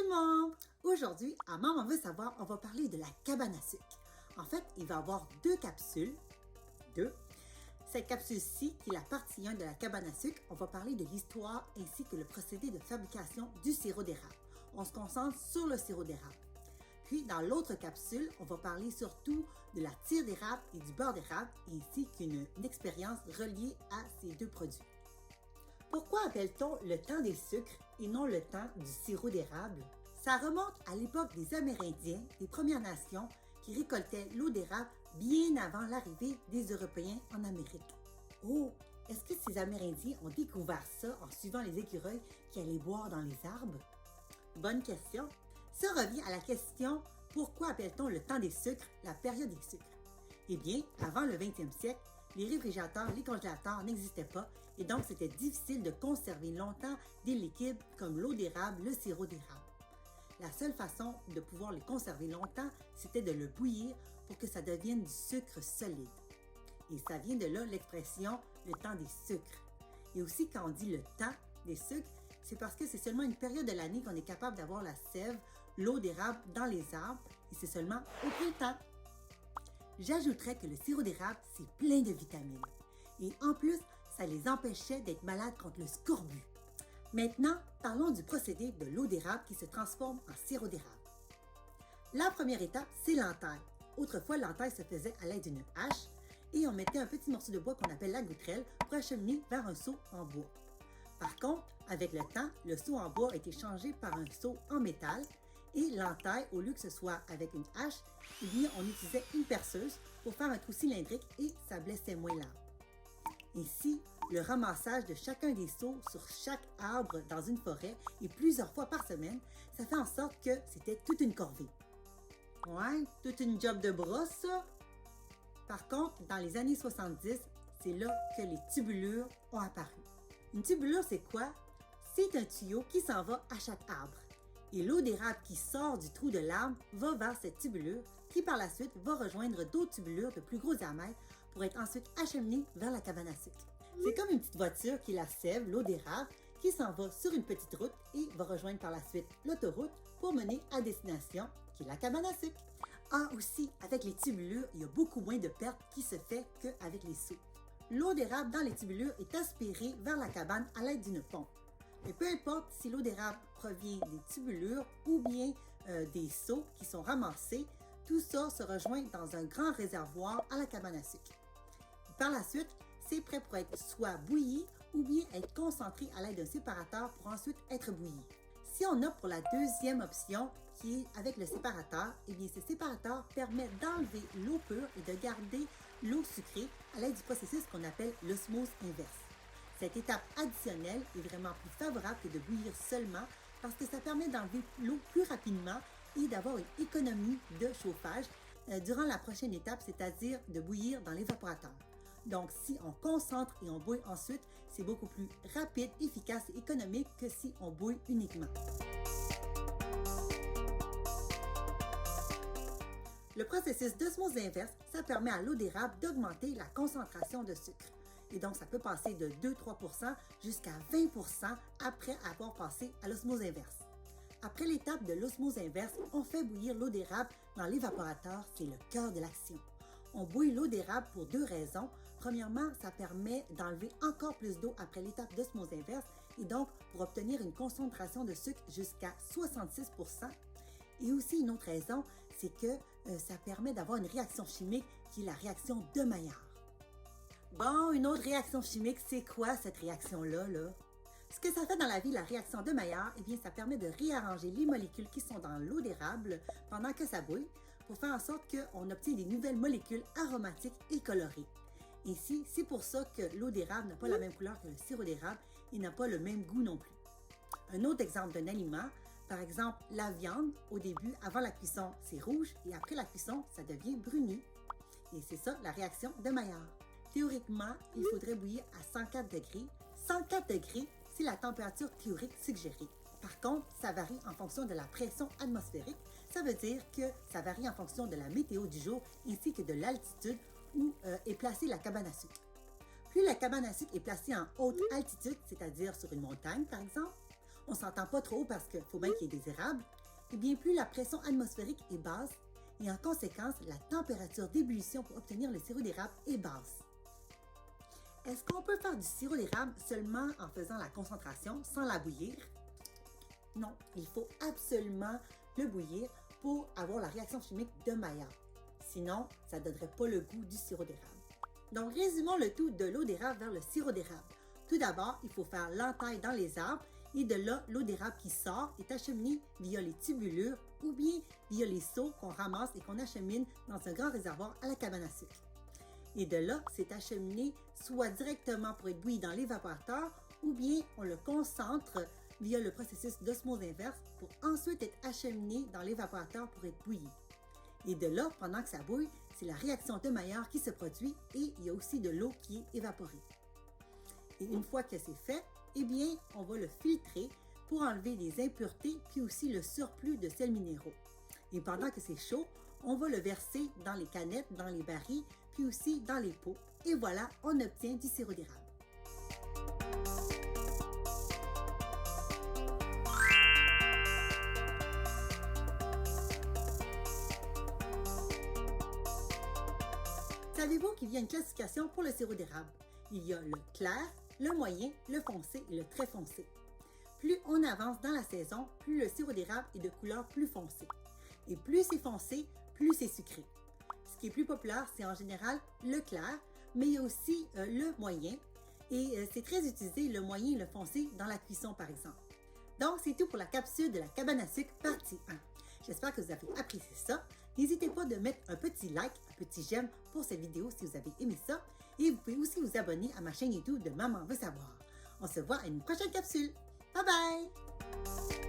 tout le monde! Aujourd'hui, à Maman veut savoir, on va parler de la cabane à sucre. En fait, il va y avoir deux capsules. Cette capsule-ci, qui est la partie 1 de la cabane à sucre, on va parler de l'histoire ainsi que le procédé de fabrication du sirop d'érable. On se concentre sur le sirop d'érable. Puis, dans l'autre capsule, on va parler surtout de la tire d'érable et du beurre d'érable, ainsi qu'une expérience reliée à ces deux produits. Pourquoi appelle-t-on le temps des sucres et non le temps du sirop d'érable? Ça remonte à l'époque des Amérindiens, des Premières Nations, qui récoltaient l'eau d'érable bien avant l'arrivée des Européens en Amérique. Oh, est-ce que ces Amérindiens ont découvert ça en suivant les écureuils qui allaient boire dans les arbres? Bonne question. Ça revient à la question « Pourquoi appelle-t-on le temps des sucres la période des sucres? » Eh bien, avant le 20e siècle, les réfrigérateurs, les congélateurs n'existaient pas et donc c'était difficile de conserver longtemps des liquides comme l'eau d'érable, le sirop d'érable. La seule façon de pouvoir les conserver longtemps, c'était de le bouillir pour que ça devienne du sucre solide. Et ça vient de là l'expression « le temps des sucres ». Et aussi, quand on dit le temps des sucres, c'est parce que c'est seulement une période de l'année qu'on est capable d'avoir la sève, l'eau d'érable dans les arbres, et c'est seulement au printemps. J'ajouterais que le sirop d'érable, c'est plein de vitamines. Et en plus, ça les empêchait d'être malades contre le scorbut. Maintenant, parlons du procédé de l'eau d'érable qui se transforme en sirop d'érable. La première étape, c'est l'entaille. Autrefois, l'entaille se faisait à l'aide d'une hache et on mettait un petit morceau de bois qu'on appelle la goutterelle pour acheminer vers un seau en bois. Par contre, avec le temps, le seau en bois a été changé par un seau en métal et l'entaille, au lieu que ce soit avec une hache, eh bien, on utilisait une perceuse pour faire un trou cylindrique et ça blessait moins l'arbre. Ainsi, le ramassage de chacun des seaux sur chaque arbre dans une forêt et plusieurs fois par semaine, ça fait en sorte que c'était toute une corvée. Ouais, toute une job de brosse, ça. Par contre, dans les années 70, c'est là que les tubulures ont apparu. Une tubulure, c'est quoi? C'est un tuyau qui s'en va à chaque arbre. Et l'eau d'érable qui sort du trou de l'arbre va vers cette tubulure qui par la suite va rejoindre d'autres tubulures de plus gros diamètre pour être ensuite acheminée vers la cabane à sucre. C'est comme une petite voiture qui la sève, l'eau d'érable, qui s'en va sur une petite route et va rejoindre par la suite l'autoroute pour mener à destination qui est la cabane à sucre. Ah aussi, avec les tubulures, il y a beaucoup moins de pertes qui se fait qu'avec les seaux. L'eau d'érable dans les tubulures est aspirée vers la cabane à l'aide d'une pompe. Mais peu importe si l'eau d'érable provient des tubulures ou bien des seaux qui sont ramassés, tout ça se rejoint dans un grand réservoir à la cabane à sucre. Et par la suite, c'est prêt pour être soit bouilli ou bien être concentré à l'aide d'un séparateur pour ensuite être bouilli. Si on opte pour la deuxième option qui est avec le séparateur, eh bien ce séparateur permet d'enlever l'eau pure et de garder l'eau sucrée à l'aide du processus qu'on appelle l'osmose inverse. Cette étape additionnelle est vraiment plus favorable que de bouillir seulement parce que ça permet d'enlever l'eau plus rapidement et d'avoir une économie de chauffage durant la prochaine étape, c'est-à-dire de bouillir dans l'évaporateur. Donc, si on concentre et on bouille ensuite, c'est beaucoup plus rapide, efficace et économique que si on bouille uniquement. Le processus d'osmose inverse, ça permet à l'eau d'érable d'augmenter la concentration de sucre. Et donc, ça peut passer de 2-3% jusqu'à 20% après avoir passé à l'osmose inverse. Après l'étape de l'osmose inverse, on fait bouillir l'eau d'érable dans l'évaporateur, c'est le cœur de l'action. On bouille l'eau d'érable pour deux raisons. Premièrement, ça permet d'enlever encore plus d'eau après l'étape d'osmose inverse et donc pour obtenir une concentration de sucre jusqu'à 66%. Et aussi une autre raison, c'est que ça permet d'avoir une réaction chimique qui est la réaction de Maillard. Bon, une autre réaction chimique, c'est quoi cette réaction-là, là? Ce que ça fait dans la vie, la réaction de Maillard, eh bien, ça permet de réarranger les molécules qui sont dans l'eau d'érable pendant que ça bouille pour faire en sorte qu'on obtient des nouvelles molécules aromatiques et colorées. Ainsi, c'est pour ça que l'eau d'érable n'a pas la même couleur que le sirop d'érable et n'a pas le même goût non plus. Un autre exemple d'un aliment, par exemple la viande, au début, avant la cuisson, c'est rouge et après la cuisson, ça devient bruni. Et c'est ça la réaction de Maillard. Théoriquement, il faudrait bouillir à 104 degrés. 104 degrés, c'est la température théorique suggérée. Par contre, ça varie en fonction de la pression atmosphérique. Ça veut dire que ça varie en fonction de la météo du jour ainsi que de l'altitude où est placée la cabane à sucre. Plus la cabane à sucre est placée en haute altitude, c'est-à-dire sur une montagne par exemple, on s'entend pas trop parce qu'il faut bien qu'il y ait des érables, et bien plus la pression atmosphérique est basse et en conséquence, la température d'ébullition pour obtenir le sirop d'érable est basse. Est-ce qu'on peut faire du sirop d'érable seulement en faisant la concentration sans la bouillir? Non, il faut absolument le bouillir pour avoir la réaction chimique de Maillard. Sinon, ça ne donnerait pas le goût du sirop d'érable. Donc, résumons le tout de l'eau d'érable vers le sirop d'érable. Tout d'abord, il faut faire l'entaille dans les arbres et de là, l'eau d'érable qui sort est acheminée via les tubulures ou bien via les seaux qu'on ramasse et qu'on achemine dans un grand réservoir à la cabane à sucre. Et de là, c'est acheminé soit directement pour être bouilli dans l'évaporateur ou bien on le concentre via le processus d'osmose inverse pour ensuite être acheminé dans l'évaporateur pour être bouilli. Et de là, pendant que ça bouille, c'est la réaction de Maillard qui se produit et il y a aussi de l'eau qui est évaporée. Et une fois que c'est fait, eh bien, on va le filtrer pour enlever les impuretés puis aussi le surplus de sels minéraux. Et pendant que c'est chaud, on va le verser dans les canettes, dans les barils, puis aussi dans les pots. Et voilà, on obtient du sirop d'érable. Savez-vous qu'il y a une classification pour le sirop d'érable? Il y a le clair, le moyen, le foncé et le très foncé. Plus on avance dans la saison, plus le sirop d'érable est de couleur plus foncée. Et plus c'est foncé, plus c'est sucré. Ce qui est plus populaire, c'est en général le clair, mais il y a aussi le moyen. Et c'est très utilisé, le moyen et le foncé, dans la cuisson par exemple. Donc, c'est tout pour la capsule de la cabane à sucre partie 1. J'espère que vous avez apprécié ça. N'hésitez pas de mettre un petit like, un petit j'aime pour cette vidéo si vous avez aimé ça. Et vous pouvez aussi vous abonner à ma chaîne YouTube de Maman veut savoir. On se voit à une prochaine capsule. Bye bye!